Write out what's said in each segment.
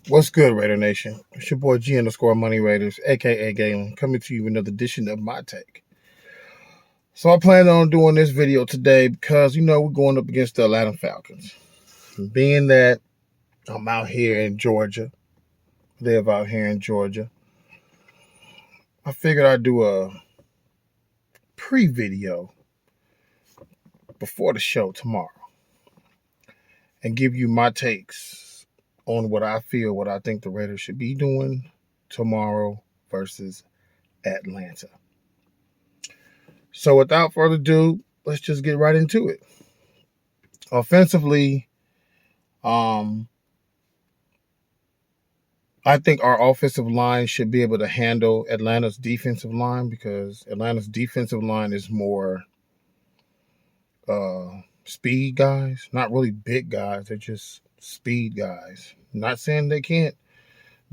What's good, Raider Nation? It's your boy G_Money Raiders, aka Galen, coming to you with another edition of my take. So I plan on doing this video today because we're going up against the Atlanta Falcons. And being that I'm out here in Georgia, live out here in Georgia, I figured I'd do a pre-video before the show tomorrow and give you my takes on what I think the Raiders should be doing tomorrow versus Atlanta. So without further ado, let's just get right into it. Offensively, I think our offensive line should be able to handle Atlanta's defensive line because Atlanta's defensive line is more speed guys, not really big guys. They're just speed guys. Not saying they can't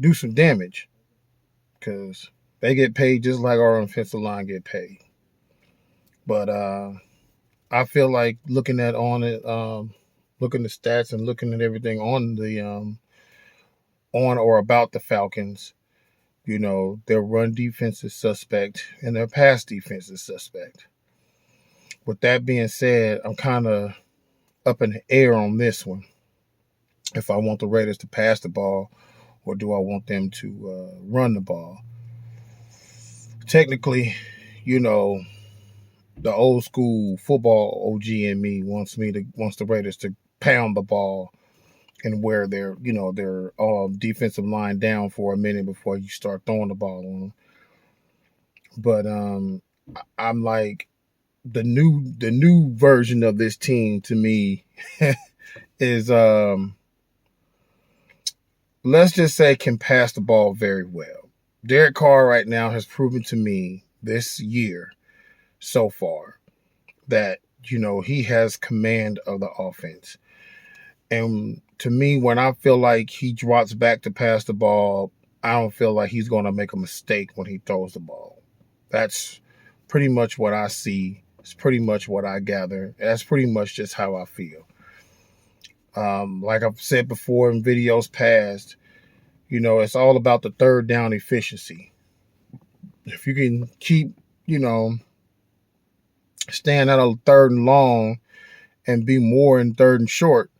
do some damage because they get paid just like our offensive line get paid. But I feel like looking at looking at stats and looking at everything on the on or about the Falcons, their run defense is suspect and their pass defense is suspect. With that being said, I'm kind of up in the air on this one. If I want the Raiders to pass the ball or do I want them to run the ball? Technically, the old school football OG in me wants the Raiders to pound the ball and wear their defensive line down for a minute before you start throwing the ball on them. But I'm like the new version of this team to me is let's just say can pass the ball very well. Derek Carr right now has proven to me this year so far that he has command of the offense. And to me, when I feel like he drops back to pass the ball, I don't feel like he's going to make a mistake when he throws the ball. That's pretty much what I see. It's pretty much what I gather. That's pretty much just how I feel. Like I've said before in videos past, it's all about the third down efficiency. If you can keep, staying out of third and long and be more in third and short,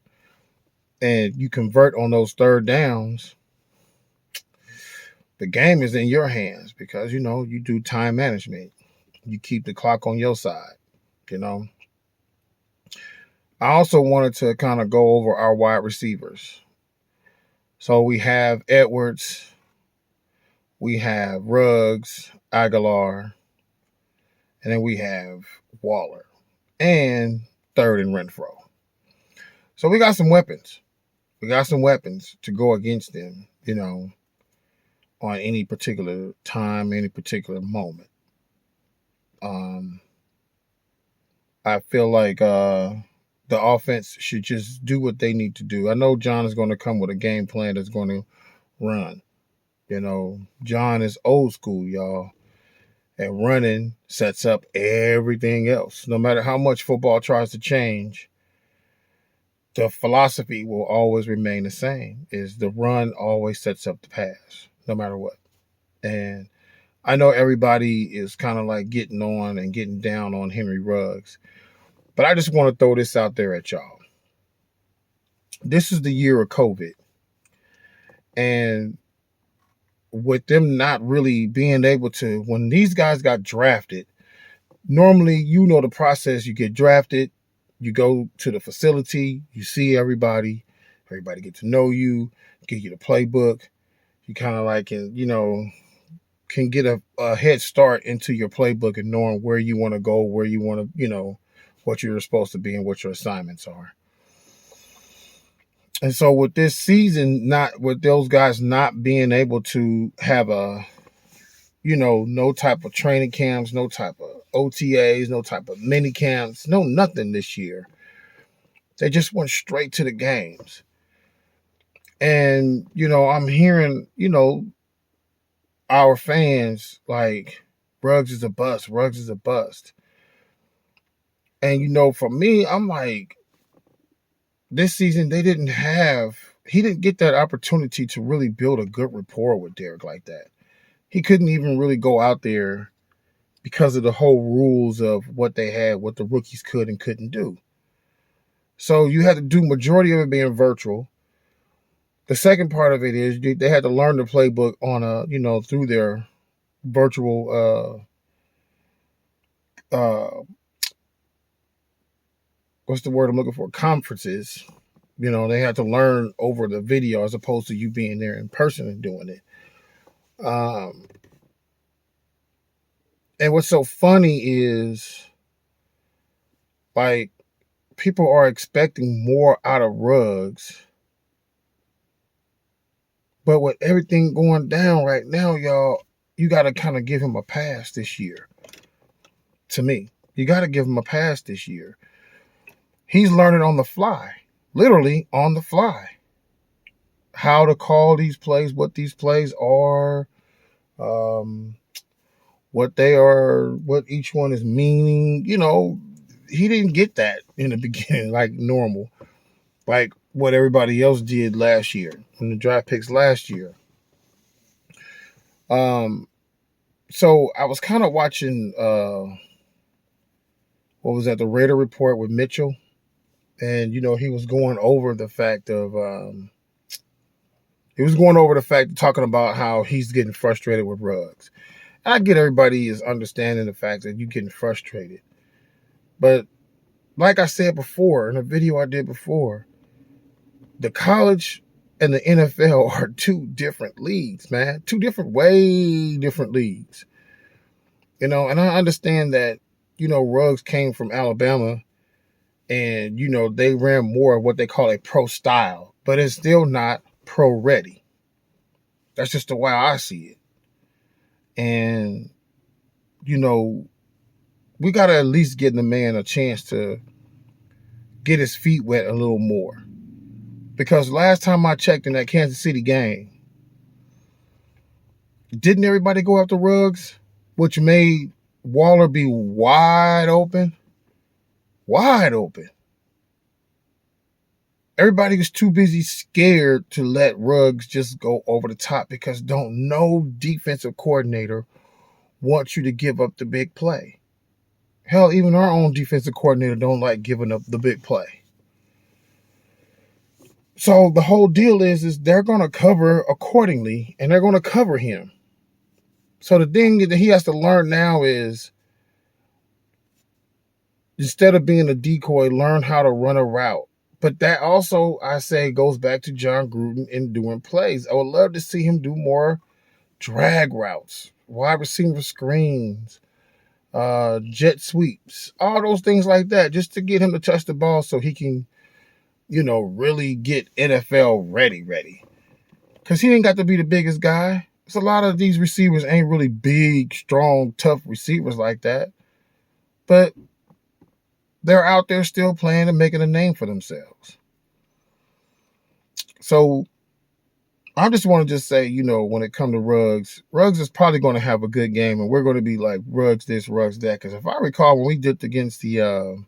and you convert on those third downs, the game is in your hands because, you do time management. You keep the clock on your side, I also wanted to kind of go over our wide receivers. So we have Edwards, we have Ruggs, Aguilar, and then we have Waller, and third and Renfro. So we got some weapons. We got some weapons to go against them, on any particular time, any particular moment. I feel like the offense should just do what they need to do. I know John is going to come with a game plan that's going to run. John is old school, y'all. And running sets up everything else. No matter how much football tries to change, the philosophy will always remain the same, is the run always sets up the pass, no matter what. And I know everybody is kind of like getting on and getting down on Henry Ruggs, but I just want to throw this out there at y'all. This is the year of COVID. And with them not really being able to, when these guys got drafted, normally, the process, you get drafted, you go to the facility, you see everybody get to know you, give you the playbook. You kind of like, can get a head start into your playbook and knowing where you want to go, where you want to, what you're supposed to be and what your assignments are. And so with this season, with those guys not being able to have no type of training camps, no type of OTAs, no type of mini camps, no nothing this year. They just went straight to the games. And, I'm hearing, our fans like, Ruggs is a bust, Ruggs is a bust. And, for me, I'm like, this season they didn't have he didn't get that opportunity to really build a good rapport with Derek like that. He couldn't even really go out there because of the whole rules of what they had, what the rookies could and couldn't do. So you had to do majority of it being virtual. The second part of it is they had to learn the playbook on through their virtual what's the word I'm looking for? Conferences. They had to learn over the video as opposed to you being there in person and doing it. And what's so funny is, like, people are expecting more out of Ruggs. But with everything going down right now, y'all, you got to kind of give him a pass this year. To me, you got to give him a pass this year. He's learning on the fly, literally on the fly, how to call these plays, what these plays are, what they are, what each one is meaning. He didn't get that in the beginning like normal, like what everybody else did last year from the draft picks last year. So I was kind of watching, what was that, the Raider Report with Mitchell, and he was going over the fact of, talking about how he's getting frustrated with Ruggs. I get everybody is understanding the fact that you're getting frustrated, but like I said before in a video I did before, the college and the NFL are two different leagues, man. Way different leagues. And I understand that, Ruggs came from Alabama and, they ran more of what they call a pro style, but it's still not pro ready. That's just the way I see it. And, we got to at least give the man a chance to get his feet wet a little more. Because last time I checked in that Kansas City game, didn't everybody go after Ruggs, which made Waller be wide open? Wide open. Everybody was too busy scared to let Ruggs just go over the top because no defensive coordinator wants you to give up the big play. Hell, even our own defensive coordinator don't like giving up the big play. So the whole deal is they're going to cover accordingly, and they're going to cover him. So the thing that he has to learn now is, instead of being a decoy, learn how to run a route. But that also, I say, goes back to John Gruden in doing plays. I would love to see him do more drag routes, wide receiver screens, jet sweeps, all those things like that, just to get him to touch the ball so he can, really get NFL ready. Because he ain't got to be the biggest guy. It's a lot of these receivers ain't really big, strong, tough receivers like that. But they're out there still playing and making a name for themselves. So I just want to just say, when it comes to Ruggs is probably going to have a good game, and we're going to be like, Ruggs this, Ruggs that. Because if I recall, when we did against the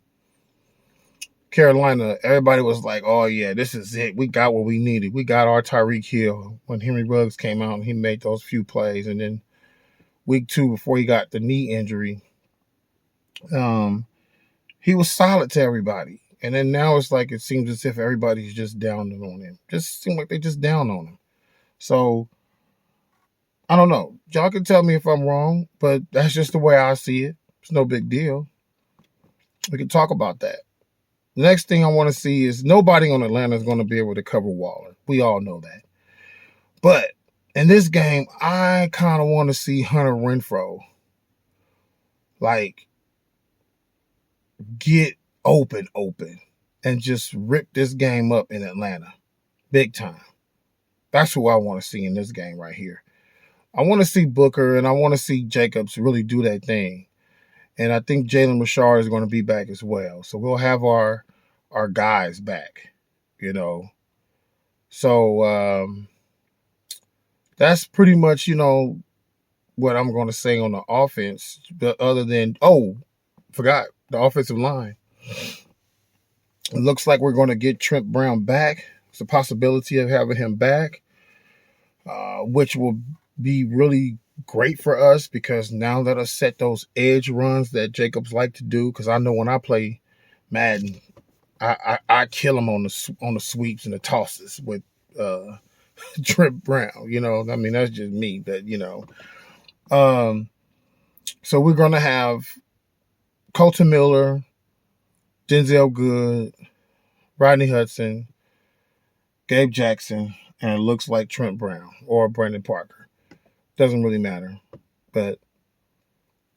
Carolina, everybody was like, oh, yeah, this is it. We got what we needed. We got our Tyreek Hill when Henry Ruggs came out and he made those few plays. And then week 2, before he got the knee injury, he was solid to everybody. And then now it's like it seems as if everybody's just down on him. Just seems like they just down on him. So, I don't know. Y'all can tell me if I'm wrong, but that's just the way I see it. It's no big deal. We can talk about that. The next thing I want to see is nobody on Atlanta is going to be able to cover Waller. We all know that. But in this game, I kind of want to see Hunter Renfrow, like, get open, and just rip this game up in Atlanta. Big time. That's who I want to see in this game right here. I want to see Booker and I want to see Jacobs really do that thing. And I think Jalen Richard is going to be back as well. So we'll have our guys back, So that's pretty much, what I'm going to say on the offense. But other than, forgot the offensive line. It looks like we're going to get Trent Brown back. It's a possibility of having him back, which will be really great for us because now let us set those edge runs that Jacobs like to do. Because I know when I play Madden, I kill him on the sweeps and the tosses with Trent Brown. You know, I mean that's just me, but you know. So we're gonna have Colton Miller, Denzel Good, Rodney Hudson, Gabe Jackson, and it looks like Trent Brown or Brandon Parker. Doesn't really matter. But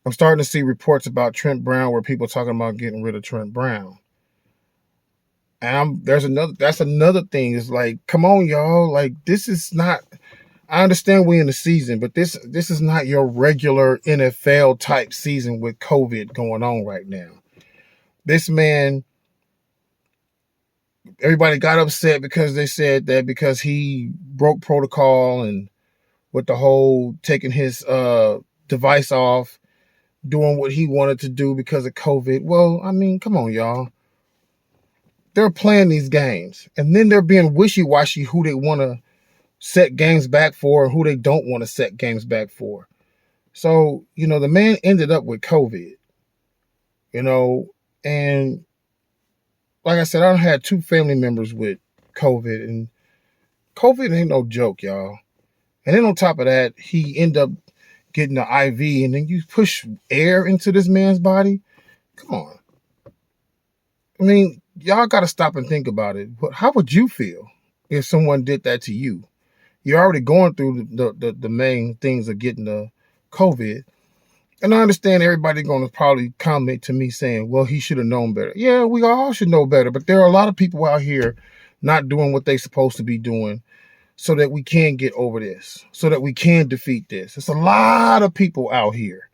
I'm starting to see reports about Trent Brown where people are talking about getting rid of Trent Brown. And that's another thing. It's like, come on, y'all. Like, this is not, I understand we in the season, but this is not your regular NFL type season with COVID going on right now. This man, everybody got upset because they said that because he broke protocol and with the whole taking his device off, doing what he wanted to do because of COVID. Well, I mean, come on, y'all. They're playing these games, and then they're being wishy-washy who they want to set games back for and who they don't want to set games back for. So, you know, the man ended up with COVID, you know, and like I said, I had 2 family members with COVID, and COVID ain't no joke, y'all. And then on top of that, he ended up getting the IV, and then you push air into this man's body. Come on. I mean, y'all got to stop and think about it. How would you feel if someone did that to you? You're already going through the main things of getting the COVID. And I understand everybody going to probably comment to me saying, well, he should have known better. Yeah, we all should know better. But there are a lot of people out here not doing what they're supposed to be doing so that we can get over this, so that we can defeat this. There's a lot of people out here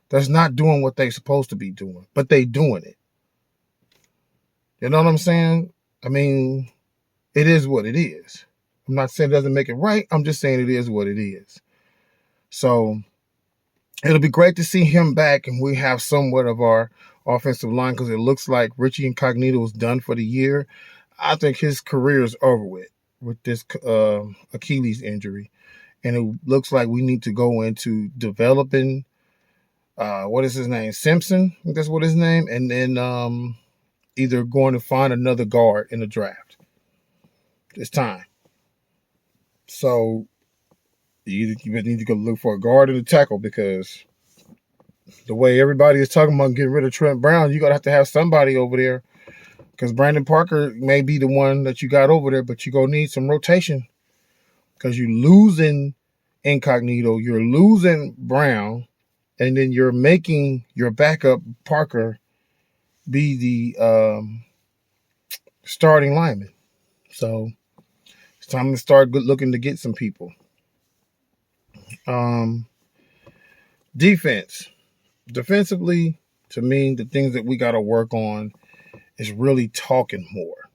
that's not doing what they're supposed to be doing, but they doing it. You know what I'm saying? I mean, it is what it is. I'm not saying it doesn't make it right. I'm just saying it is what it is. So it'll be great to see him back and we have somewhat of our offensive line because it looks like Richie Incognito is done for the year. I think his career is over with this Achilles injury. And it looks like we need to go into developing, what is his name? Simpson? I think that's what his name. And then either going to find another guard in the draft. It's time. So you need to go look for a guard and a tackle because the way everybody is talking about getting rid of Trent Brown, you're going to have somebody over there because Brandon Parker may be the one that you got over there, but you're going to need some rotation because you're losing Incognito, you're losing Brown, and then you're making your backup Parker be the starting lineman. So it's time to start looking to get some people. Defensively, to me, the things that we got to work on is really talking more.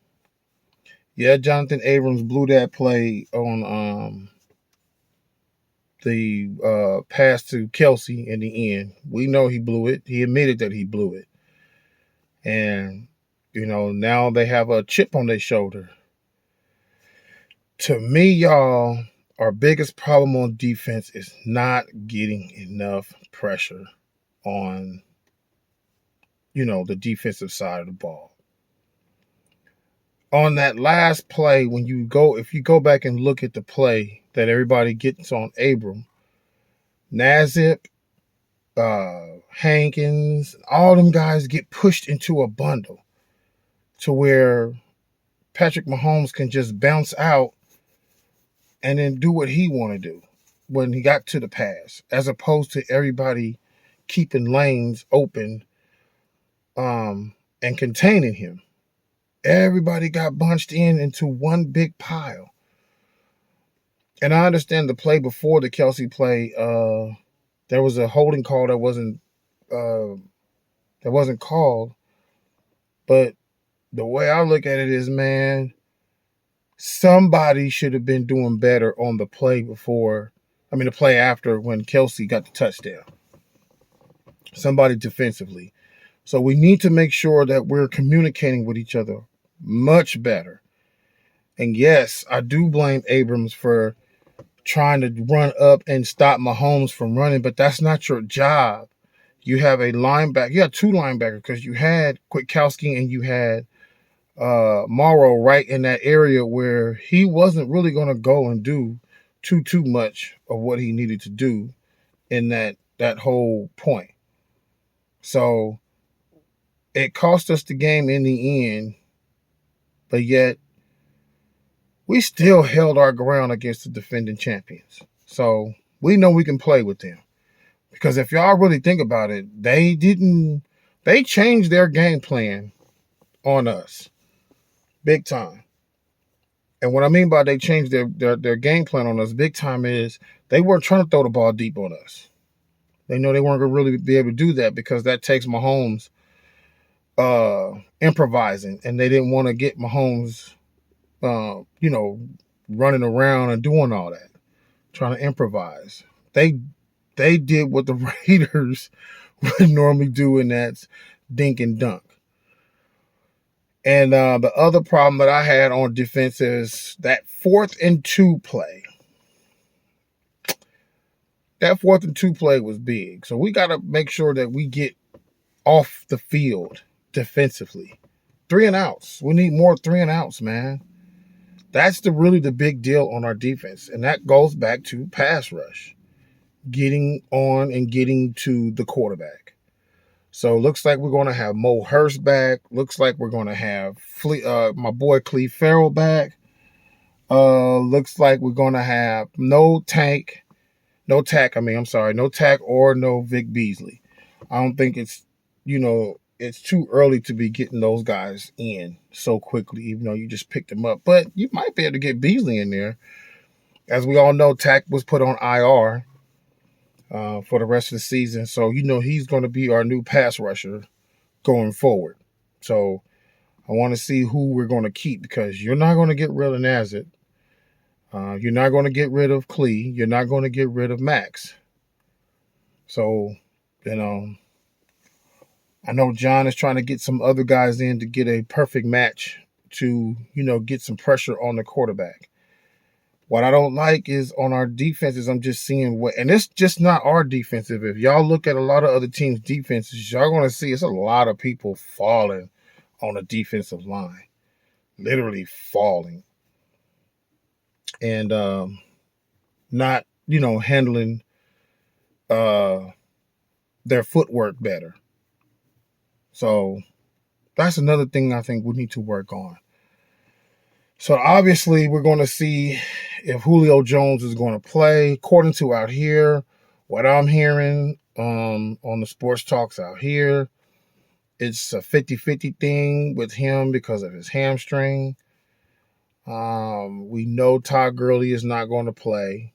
Yeah, Jonathan Abrams blew that play on the pass to Kelsey in the end. We know he blew it. He admitted that he blew it. And, you know, now they have a chip on their shoulder. To me, y'all, our biggest problem on defense is not getting enough pressure on, you know, the defensive side of the ball. On that last play, if you go back and look at the play that everybody gets on Abram, Nazip, Hankins, all them guys get pushed into a bundle to where Patrick Mahomes can just bounce out and then do what he want to do when he got to the pass, as opposed to everybody keeping lanes open and containing him. Everybody got bunched into one big pile. And I understand the play before the Kelsey play, there was a holding call that wasn't called. But the way I look at it is, man, somebody should have been doing better on the play the play after when Kelsey got the touchdown. Somebody defensively. So we need to make sure that we're communicating with each other much better. And yes, I do blame Abrams for trying to run up and stop Mahomes from running, but that's not your job. You have a linebacker. You have two linebackers because you had Kwiatkowski and you had Morrow right in that area where he wasn't really going to go and do too much of what he needed to do in that whole point. So it cost us the game in the end, but yet we still held our ground against the defending champions. So we know we can play with them. Because if y'all really think about it, they changed their game plan on us big time. And what I mean by they changed their game plan on us big time is they weren't trying to throw the ball deep on us. They know they weren't going to really be able to do that because that takes Mahomes improvising. And they didn't want to get Mahomes, running around and doing all that, trying to improvise. They did what the Raiders would normally do, and that's dink and dunk. And the other problem that I had on defense is that 4th and 2 play. That 4th and 2 play was big. So we got to make sure that we get off the field defensively. 3 and outs. We need more 3 and outs, man. That's really the big deal on our defense. And that goes back to pass rush. Getting on and getting to the quarterback. So looks like we're going to have Mo Hurst back. Looks like we're going to have my boy Cleve Farrell back. Looks like we're going to have no Tack or no Vic Beasley. I don't think it's too early to be getting those guys in so quickly, even though you just picked them up. But you might be able to get Beasley in there. As we all know, Tack was put on IR. For the rest of the season. So, he's going to be our new pass rusher going forward. So, I want to see who we're going to keep because you're not going to get rid of Nazit. You're not going to get rid of Clee. You're not going to get rid of Max. So, I know John is trying to get some other guys in to get a perfect match to, get some pressure on the quarterback. What I don't like is on our defenses, I'm just seeing and it's just not our defensive. If y'all look at a lot of other teams' defenses, y'all going to see it's a lot of people falling on the defensive line, literally falling. And not, handling their footwork better. So that's another thing I think we need to work on. So obviously we're going to see if Julio Jones is going to play. According to out here, what I'm hearing on the sports talks out here, it's a 50-50 thing with him because of his hamstring. We know Todd Gurley is not going to play.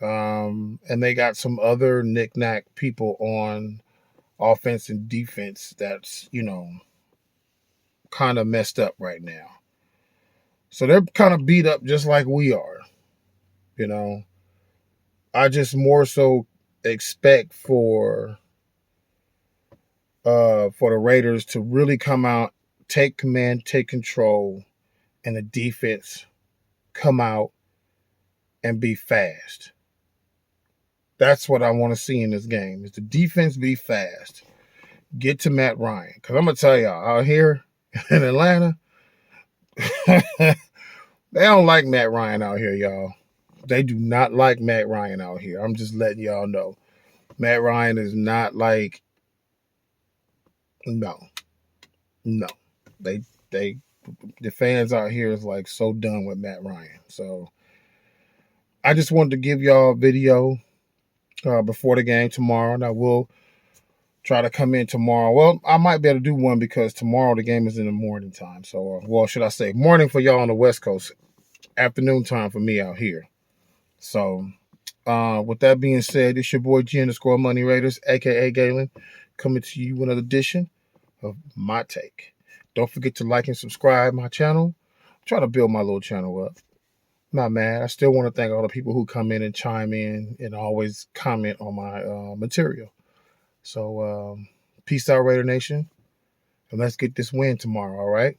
And they got some other knick-knack people on offense and defense that's, kind of messed up right now. So they're kind of beat up just like we are. I just more so expect for the Raiders to really come out, take command, take control, and the defense come out and be fast. That's what I want to see in this game, is the defense be fast. Get to Matt Ryan. Because I'm going to tell y'all, out here in Atlanta, they don't like Matt Ryan out here, y'all. They do not like Matt Ryan out here. I'm just letting y'all know. Matt Ryan is not like, no. The fans out here is like so done with Matt Ryan. So I just wanted to give y'all a video before the game tomorrow, and I will try to come in tomorrow. Well, I might be able to do one because tomorrow the game is in the morning time. So, should I say morning for y'all on the West Coast, afternoon time for me out here. So, with that being said, it's your boy G_Money Raiders, a.k.a. Galen, coming to you with another edition of My Take. Don't forget to like and subscribe my channel. I'm trying to build my little channel up. I'm not mad. I still want to thank all the people who come in and chime in and always comment on my material. So, peace out, Raider Nation. And let's get this win tomorrow, all right?